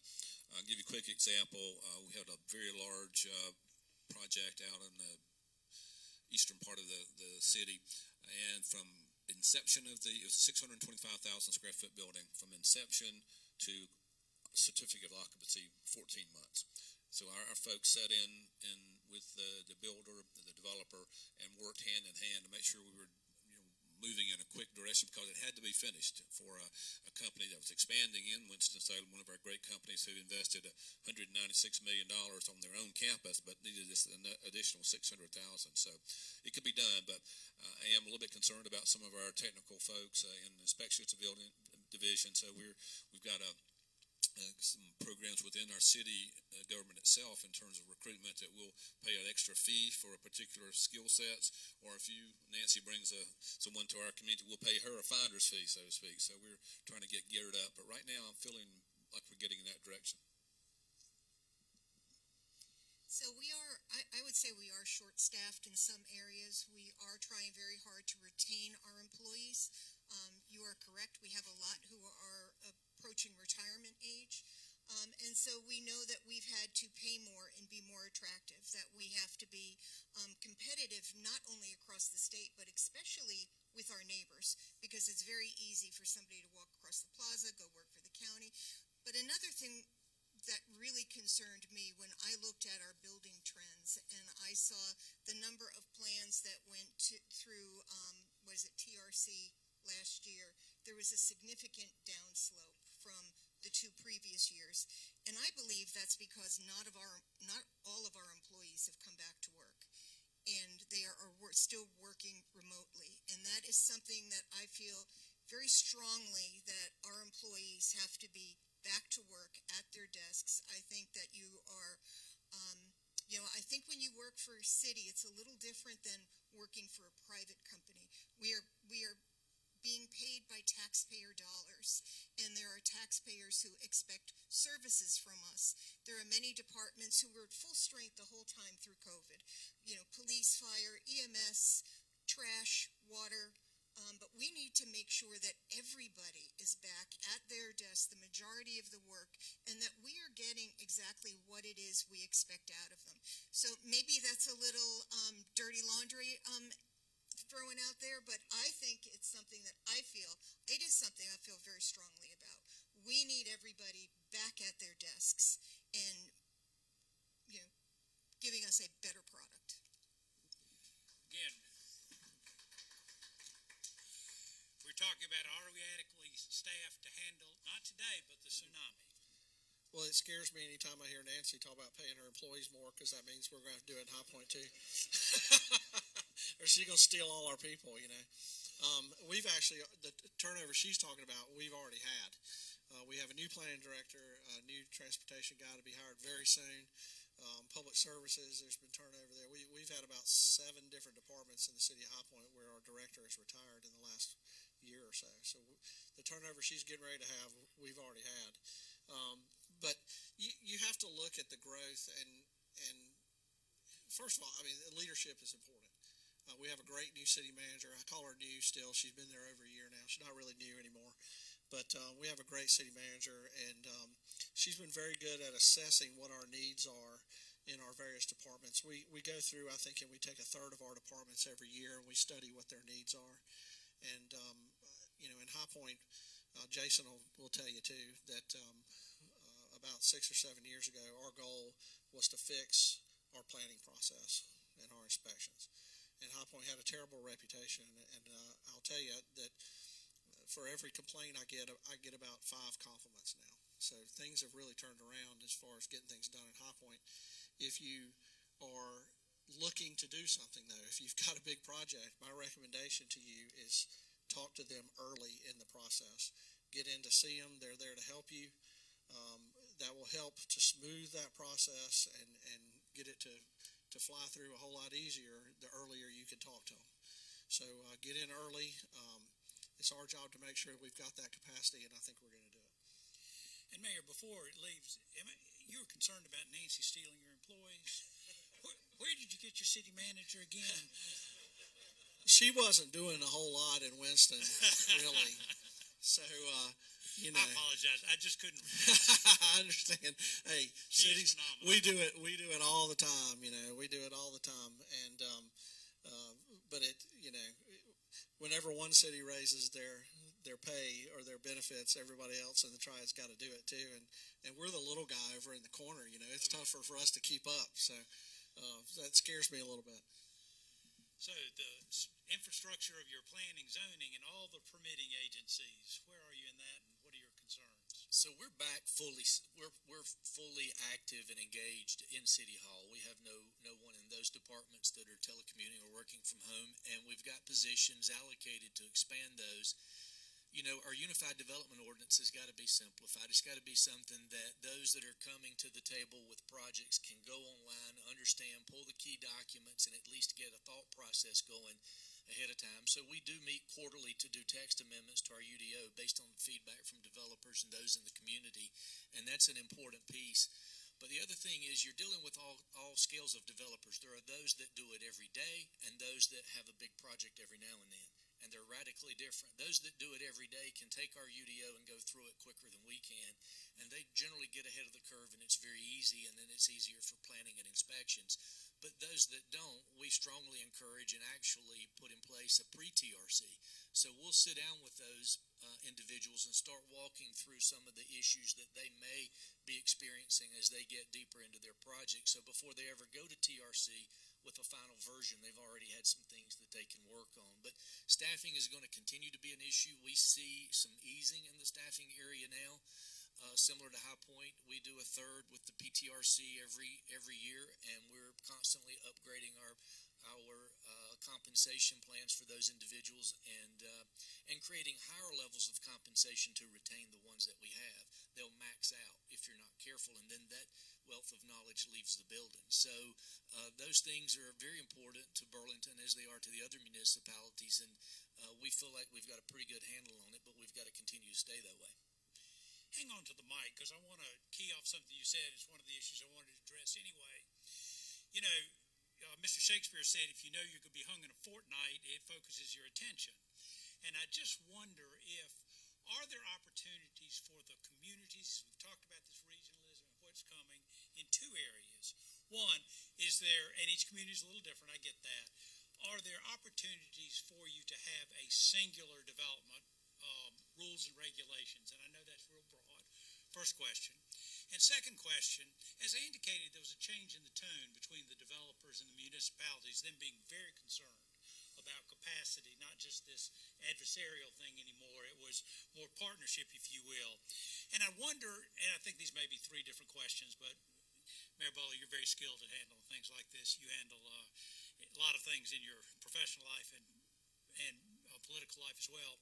I'll give you a quick example. We had a very large project out in the eastern part of the city, and from inception of it was a 625,000 square foot building. From inception to certificate of occupancy, 14 months. So our folks sat in with the builder, the developer, and worked hand in hand to make sure we were moving in a quick direction because it had to be finished for a company that was expanding in Winston-Salem, one of our great companies who invested $196 million on their own campus, but needed this additional $600,000. So it could be done, but I am a little bit concerned about some of our technical folks in the inspections division. So we've got some programs within our city government itself in terms of recruitment that will pay an extra fee for a particular skill sets, or if Nancy brings someone to our community, we'll pay her a finder's fee, so to speak. So we're trying to get geared up, but right now I'm feeling like we're getting in that direction. So I would say we are short-staffed in some areas. We are trying very hard to retain our employees. You are correct. We have a lot who are approaching retirement age. And so we know that we've had to pay more and be more attractive, that we have to be competitive not only across the state, but especially with our neighbors, because it's very easy for somebody to walk across the plaza, go work for the county. But another thing that really concerned me when I looked at our building trends and I saw the number of plans that went through, TRC last year, there was a significant downslope from the 2 previous years. And I believe that's because not all of our employees have come back to work. And they are still working remotely. And that is something that I feel very strongly that our employees have to be back to work at their desks. I think that you are, I think when you work for a city, it's a little different than working for a private company. We are being paid by taxpayer dollars, and there are taxpayers who expect services from us. There are many departments who were at full strength the whole time through COVID. Police, fire, EMS, trash, water. But we need to make sure that everybody is back at their desk, the majority of the work, and that we are getting exactly what it is we expect out of them. So maybe that's a little dirty laundry thrown out there, but I think it's something that it is something I feel very strongly about. We need everybody back at their desks and, giving us a better product. Again, we're talking about are we adequately staffed to handle, not today, but the tsunami. Well, it scares me anytime I hear Nancy talk about paying her employees more, because that means we're going to have to do it in High Point too. Or she's going to steal all our people, you know. We've actually, the turnover she's talking about, we've already had. We have a new planning director, a new transportation guy to be hired very soon. Public services, there's been turnover there. We've had about 7 different departments in the city of High Point where our director has retired in the last year or so. So the turnover she's getting ready to have, we've already had. But you have to look at the growth, and first of all, I mean, leadership is important. We have a great new city manager. I call her new still. She's been there over a year now. She's not really new anymore. But we have a great city manager, and she's been very good at assessing what our needs are in our various departments. We go through, I think, and we take a third of our departments every year, and we study what their needs are. And, you know, in High Point, Jason will tell you, too, that about 6 or 7 years ago, our goal was to fix our planning process and our inspections. And High Point had a terrible reputation, and I'll tell you that for every complaint I get about 5 compliments now. So things have really turned around as far as getting things done in High Point. If you are looking to do something, though, if you've got a big project, my recommendation to you is talk to them early in the process. Get in to see them. They're there to help you. That will help to smooth that process and get it to fly through a whole lot easier the earlier you can talk to them. So get in early. It's our job to make sure we've got that capacity, and I think we're going to do it. And Mayor, before it leaves, you were concerned about Nancy stealing your employees. Where did you get your city manager again? She wasn't doing a whole lot in Winston, really. So, you know. I apologize. I just couldn't. I understand. Hey, She's cities, phenomenal. we do it all the time, you know. We do it all the time. And, but it, you know, whenever one city raises their pay or their benefits, everybody else in the triad's got to do it too. And we're the little guy over in the corner, you know. It's tougher for us to keep up. So that scares me a little bit. So the infrastructure of your planning, zoning, and all the permitting agencies, where are you in that, and what are your concerns? So we're back fully. We're fully active and engaged in City Hall. We have no one in those departments that are telecommuting or working from home, and we've got positions allocated to expand those. You know, our Unified Development Ordinance has got to be simplified. It's got to be something that those that are coming to the table with projects can go online, understand, pull the key documents, and at least get a thought process going ahead of time. So we do meet quarterly to do text amendments to our UDO based on feedback from developers and those in the community, and that's an important piece. But the other thing is you're dealing with all scales of developers. There are those that do it every day and those that have a big project every now and then. And they're radically different. Those that do it every day can take our UDO and go through it quicker than we can, and they generally get ahead of the curve, and it's very easy, and then it's easier for planning and inspections. But those that don't, we strongly encourage and actually put in place a pre-TRC. So we'll sit down with those individuals and start walking through some of the issues that they may be experiencing as they get deeper into their project. So before they ever go to TRC with a final version, they've already had some things that they can work on. But staffing is going to continue to be an issue. We see some easing in the staffing area now. Similar to High Point, we do a third with the PTRC every year, and we're constantly upgrading our compensation plans for those individuals and creating higher levels of compensation to retain the ones that we have. They'll max out if you're not careful, and then that wealth of knowledge leaves the building. So those things are very important to Burlington as they are to the other municipalities, and we feel like we've got a pretty good handle on it, but we've got to continue to stay that way. Hang on to the mic, because I want to key off something you said. It's one of the issues I wanted to address anyway. You know, Mr. Shakespeare said, if you know you're going to be hung in a fortnight, it focuses your attention. And I just wonder are there opportunities for the communities, we've talked about this regionalism and what's coming, in 2 areas. One, is there, and each community is a little different, I get that, are there opportunities for you to have a singular development, rules and regulations? And I know that's real broad. First question. And second question, as I indicated, there was a change in the tone between the developers and the municipalities, them being very concerned about capacity, not just this adversarial thing anymore. It was more partnership, if you will. And I wonder, and I think these may be three different questions, but Mayor Bowler, you're very skilled at handling things like this. You handle a lot of things in your professional life and political life as well.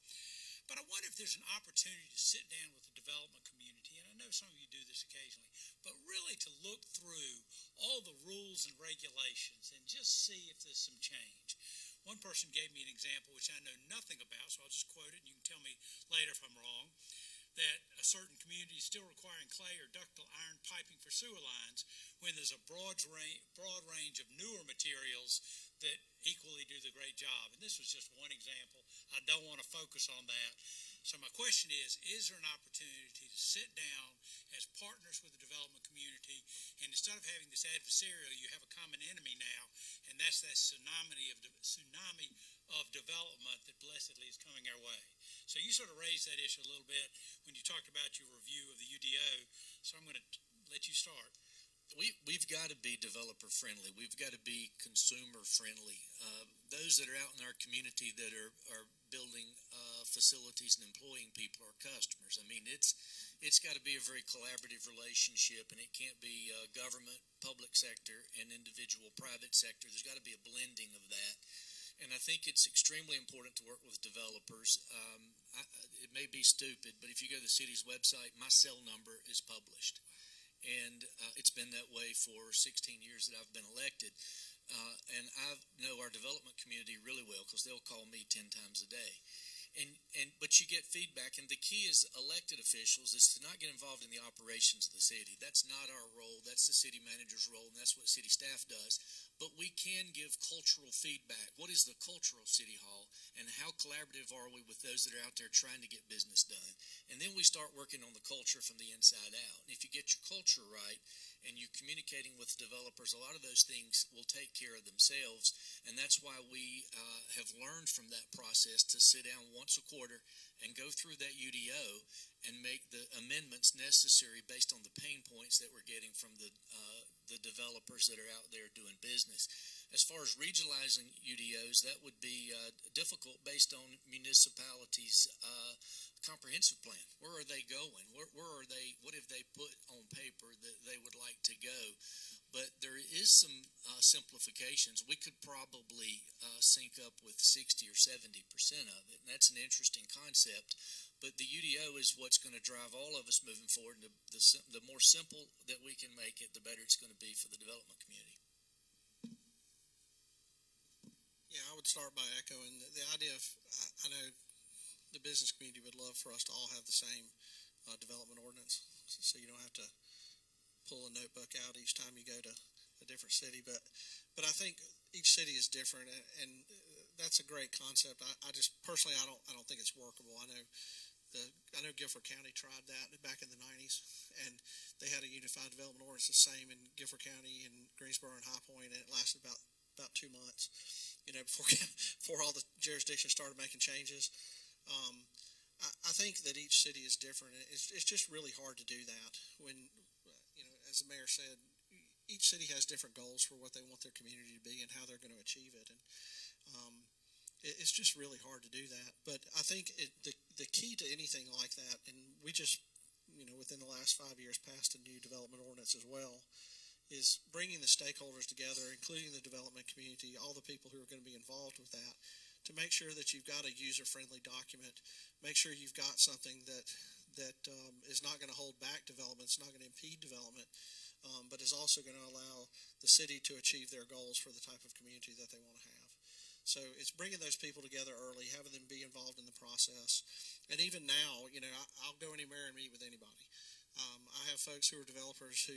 But I wonder if there's an opportunity to sit down with the development community, and I know some of you do this occasionally, but really to look through all the rules and regulations and just see if there's some change. One person gave me an example which I know nothing about, so I'll just quote it, and you can tell me later if I'm wrong, that a certain community is still requiring clay or ductile iron piping for sewer lines when there's a broad range of newer materials that equally do the great job. And this was just one example. I don't want to focus on that. So my question is there an opportunity to sit down as partners with the development community, and instead of having this adversarial, you have a common enemy now, and that's that tsunami of development that blessedly is coming our way. So you sort of raised that issue a little bit when you talked about your review of the UDO, so I'm going to let you start. We've got to be developer friendly. We've got to be consumer friendly. Those that are out in our community that are building facilities and employing people are customers. I mean, it's got to be a very collaborative relationship, and it can't be government, public sector, and individual private sector. There's got to be a blending of that. And I think it's extremely important to work with developers. It may be stupid, but if you go to the city's website, my cell number is published. And it's been that way for 16 years that I've been elected. And I know our development community really well because they'll call me 10 times a day. But you get feedback, and the key as elected officials is to not get involved in the operations of the city. That's not our role. That's the city manager's role, and that's what city staff does. But we can give cultural feedback. What is the culture of City Hall, and how collaborative are we with those that are out there trying to get business done? And then we start working on the culture from the inside out. And if you get your culture right and you're communicating with developers, a lot of those things will take care of themselves. And that's why we have learned from that process to sit down once a quarter and go through that UDO and make the amendments necessary based on the pain points that we're getting from the developers that are out there doing business. As far as regionalizing UDOs, that would be difficult based on municipalities' comprehensive plan. Where are they going? Where are they? What have they put on paper that they would like to go? But there is some simplifications. We could probably sync up with 60 or 70% of it, and that's an interesting concept. But the UDO is what's going to drive all of us moving forward. And the more simple that we can make it, the better it's going to be for the development community. Yeah, I would start by echoing the idea of, I know the business community would love for us to all have the same development ordinance, so you don't have to pull a notebook out each time you go to a different city. But I think each city is different, and that's a great concept. I just personally, I don't think it's workable. I know Guilford County tried that back in the 90s, and they had a unified development ordinance the same in Guilford County and Greensboro and High Point, and it lasted about 2 months, before all the jurisdictions started making changes. I think that each city is different. It's just really hard to do that when, as the mayor said, each city has different goals for what they want their community to be and how they're going to achieve it. And it's just really hard to do that. But I think the key to anything like that, and we just, within the last 5 years passed a new development ordinance as well, is bringing the stakeholders together, including the development community, all the people who are going to be involved with that, to make sure that you've got a user-friendly document, make sure you've got something that is not going to hold back development, it's not going to impede development, but is also going to allow the city to achieve their goals for the type of community that they want to have. So it's bringing those people together early, having them be involved in the process. And even now, I'll go anywhere and meet with anybody. I have folks who are developers who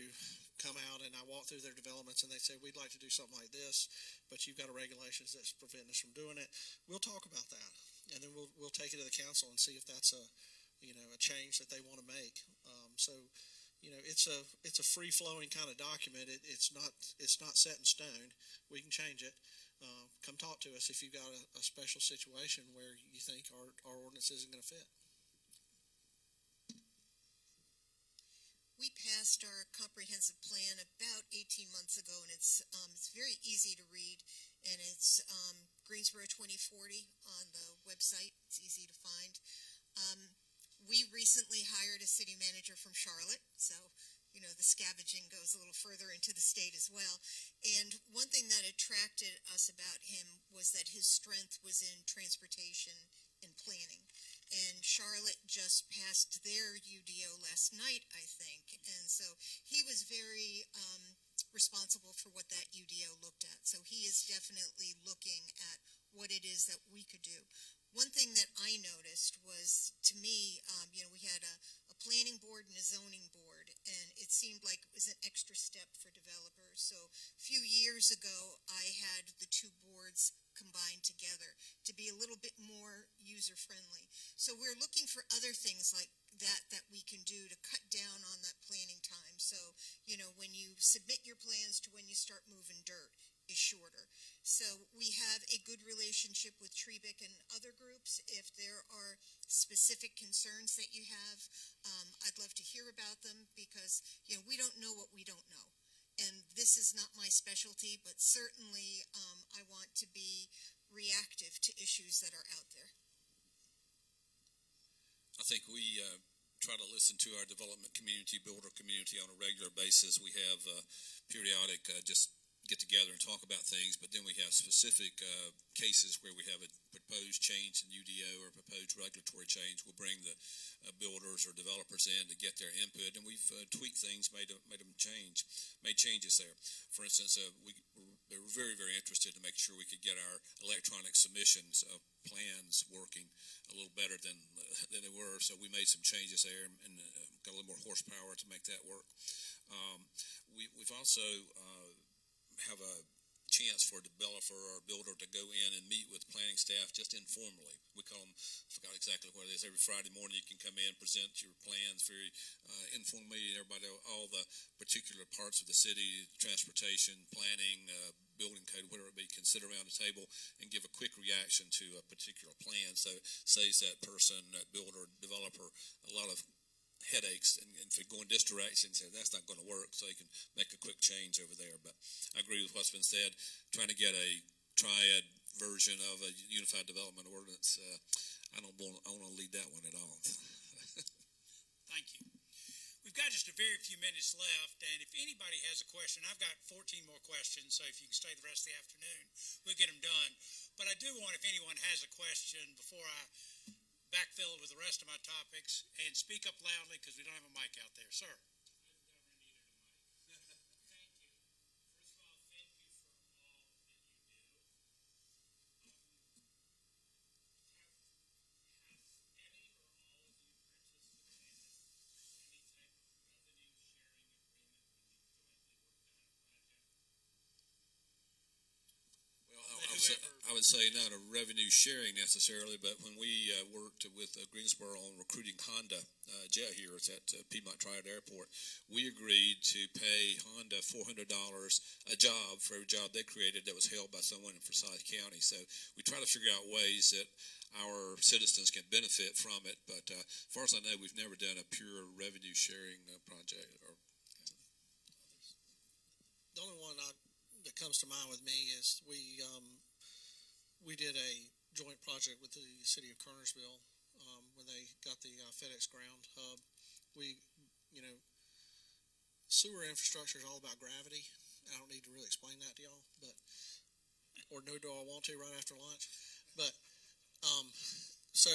come out and I walk through their developments and they say, we'd like to do something like this, but you've got a regulations that's preventing us from doing it. We'll talk about that. And then we'll take it to the council and see if that's a change that they want to make. It's a free flowing kind of document. It's not set in stone. We can change it. Come talk to us if you've got a special situation where you think our ordinance isn't going to fit. We passed our comprehensive plan about 18 months ago, and it's very easy to read, and it's Greensboro 2040 on the website. It's easy to find. We recently hired a city manager from Charlotte, so the scavenging goes a little further into the state as well. And one thing that attracted us about him was that his strength was in transportation and planning. And Charlotte just passed their UDO last night, I think. And so he was very responsible for what that UDO looked at. So he is definitely looking at what it is that we could do. One thing that I noticed was, to me, we had a planning board and a zoning board, and it seemed like it was an extra step for developers. So a few years ago, I had the two boards combined together to be a little bit more user-friendly. So we're looking for other things like that we can do to cut down on that planning time. So, when you submit your plans to when you start moving dirt is shorter. So we have a good relationship with Trebic and other groups. If there are specific concerns that you have, I'd love to hear about them because, we don't know what we don't know. And this is not my specialty, but certainly I want to be reactive to issues that are out there. I think we try to listen to our development community, builder community on a regular basis. We have periodic just get together and talk about things, but then we have specific cases where we have a proposed change in UDO or proposed regulatory change. We'll bring the builders or developers in to get their input, and we've tweaked things, made changes there. For instance, they were very, very interested to make sure we could get our electronic submissions of plans working a little better than they were, so we made some changes there and got a little more horsepower to make that work. We've also have a chance for a developer or a builder to go in and meet with planning staff just informally. We call them, I forgot exactly what it is, every Friday morning you can come in, present your plans, very informal meeting, everybody, all the particular parts of the city, transportation, planning, building code, whatever it be, can sit around the table and give a quick reaction to a particular plan. So it saves that person, that builder, developer, a lot of headaches, and if they go in this direction, say that's not going to work, so they can make a quick change over there. But I agree with what's been said. Trying to get a triad version of a unified development ordinance, I don't want to lead that one at all. Thank you. We've got just a very few minutes left, and if anybody has a question, I've got 14 more questions, so if you can stay the rest of the afternoon, we'll get them done. But I do want, if anyone has a question, before I backfill with the rest of my topics, and speak up loudly because we don't have a mic out there. Sir. I would say not a revenue sharing necessarily, but when we worked with Greensboro on recruiting Honda jet heroes at Piedmont Triad Airport, we agreed to pay Honda $400 a job for every job they created that was held by someone in Forsyth County. So we try to figure out ways that our citizens can benefit from it, but as far as I know, we've never done a pure revenue sharing project. The only one that comes to mind with me is we did a joint project with the city of Kernersville when they got the FedEx ground hub. Sewer infrastructure is all about gravity. I don't need to really explain that to y'all, or no, do I want to right after lunch? But so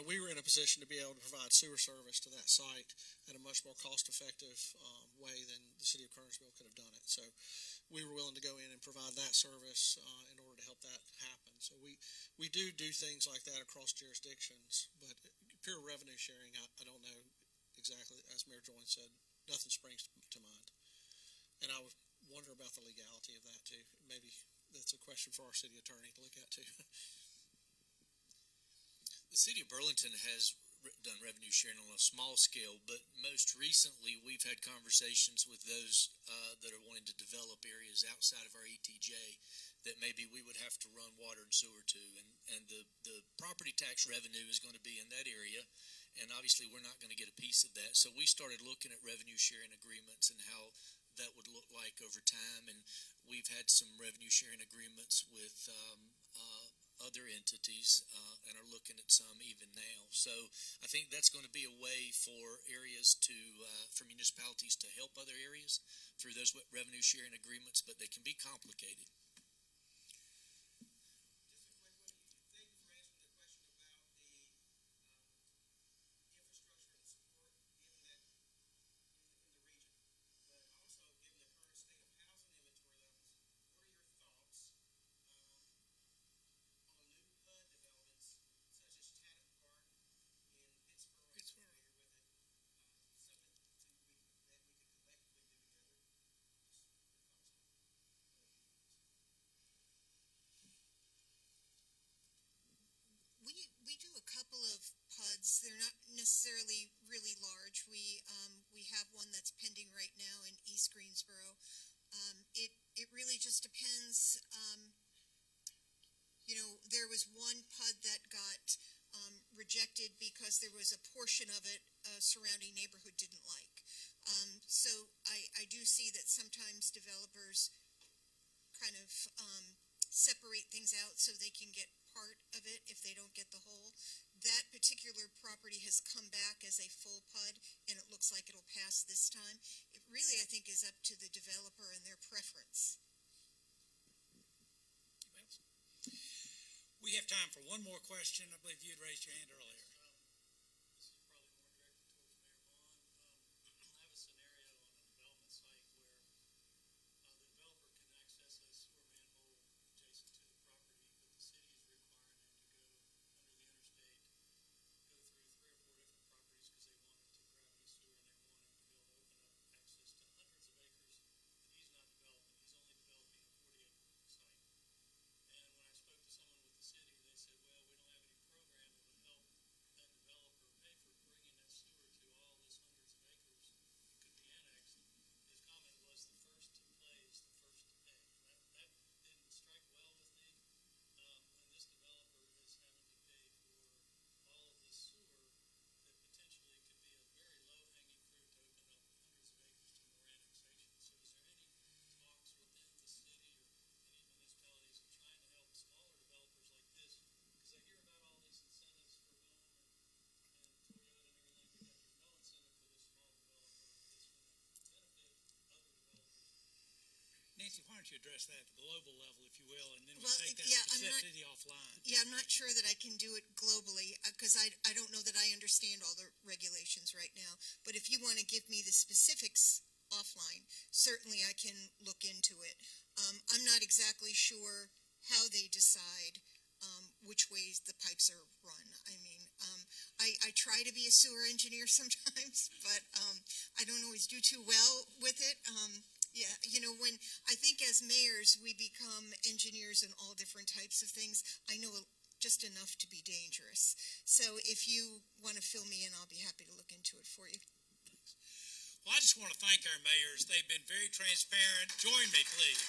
we were in a position to be able to provide sewer service to that site in a much more cost-effective way than the city of Kernersville could have done it. So we were willing to go in and provide that service in order to help that happen. So we do things like that across jurisdictions, but pure revenue sharing, I don't know exactly. As Mayor Joynes said, nothing springs to mind. And I would wonder about the legality of that too. Maybe that's a question for our city attorney to look at too. The city of Burlington has done revenue sharing on a small scale, but most recently we've had conversations with those that are wanting to develop areas outside of our ETJ that maybe we would have to run water and sewer to, and the property tax revenue is going to be in that area, and obviously we're not going to get a piece of that. So we started looking at revenue sharing agreements and how that would look like over time, and we've had some revenue sharing agreements with other entities and are looking at some even now. So I think that's going to be a way for areas for municipalities to help other areas through those revenue sharing agreements, but they can be complicated. We do a couple of PUDs. They're not necessarily really large. We have one that's pending right now in East Greensboro. It really just depends. There was one PUD that got rejected because there was a portion of it surrounding neighborhood didn't like. So I do see that sometimes developers kind of separate things out so they can get part of it if they don't get the whole. That particular property has come back as a full PUD, and it looks like it'll pass this time. It really, I think, is up to the developer and their preference. We have time for one more question. I believe you had raised your hand earlier. This is probably more directed towards Mayor Vaughn. I have a scenario on a development site where the developer can access a sewer manhole adjacent to the property, but the city is requiring them to go under the interstate, go through 3 or 4 different properties because they want it to gravity sewer, and they want him to be able to open up access to hundreds of acres that he's not developing. He's only developing a 40-acre site. And when I spoke to someone with the city, they said, well, we don't have any program that would help that developer pay for bringing that sewer to all this hundreds of acres that could be annexed. His comment was the first to play is the first to pay. That didn't strike well with me. When this developer is having to pay for all of this sewer that potentially could be a very low-hanging fruit to open up hundreds of acres to more annexation. So is there any talks within the city or any municipalities of trying to help smaller developers like this? Because I hear about all these incentives for Boom and Toyota and everything, but there's no incentive for this small developer that's going to benefit other developers. Nancy, why don't you address that at the global level, if you will, and then we'll Well, take that yeah, I'm not- specificity offline. Yeah, I'm not sure that I can do it globally because I don't know that I understand all the regulations right now. But if you want to give me the specifics offline, certainly I can look into it. I'm not exactly sure how they decide which ways the pipes are run. I mean, I try to be a sewer engineer sometimes, but I don't always do too well with it. Yeah, when I think as mayors we become engineers in all different types of things, I know just enough to be dangerous. So if you want to fill me in, I'll be happy to look into it for you. Well, I just want to thank our mayors. They've been very transparent. Join me, please.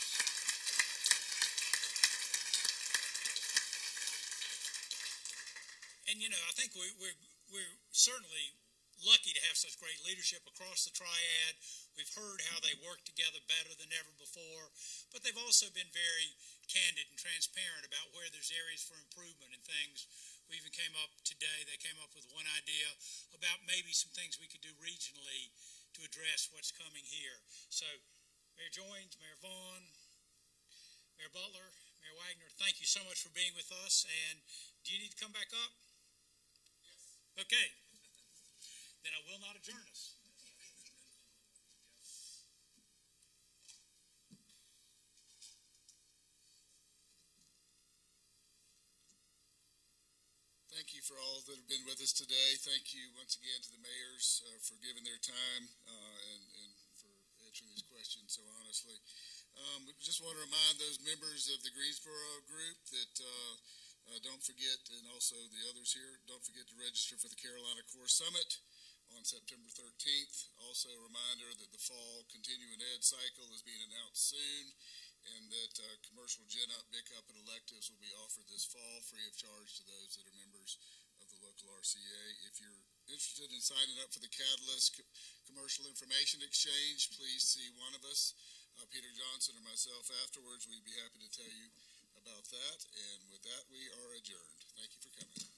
And, I think we're certainly lucky to have such great leadership across the triad. We've heard how they work together better than ever before, but they've also been very candid and transparent about where there's areas for improvement and things. We even came up today, they came up with one idea about maybe some things we could do regionally to address what's coming here. So, Mayor Joines, Mayor Vaughn, Mayor Butler, Mayor Wagner, thank you so much for being with us. And do you need to come back up? Yes. Okay. Then I will not adjourn us. Thank you for all that have been with us today. Thank you once again to the mayors for giving their time and for answering these questions so honestly. We just want to remind those members of the Greensboro group that don't forget, and also the others here, don't forget to register for the Carolina Core Summit on September 13th. Also a reminder that the fall continuing ed cycle is being announced soon, and that commercial gen-up, pick-up, and electives will be offered this fall free of charge to those that are members of the local RCA. If you're interested in signing up for the Catalyst Commercial Information Exchange, please see one of us, Peter Johnson or myself afterwards. We'd be happy to tell you about that. And with that, we are adjourned. Thank you for coming.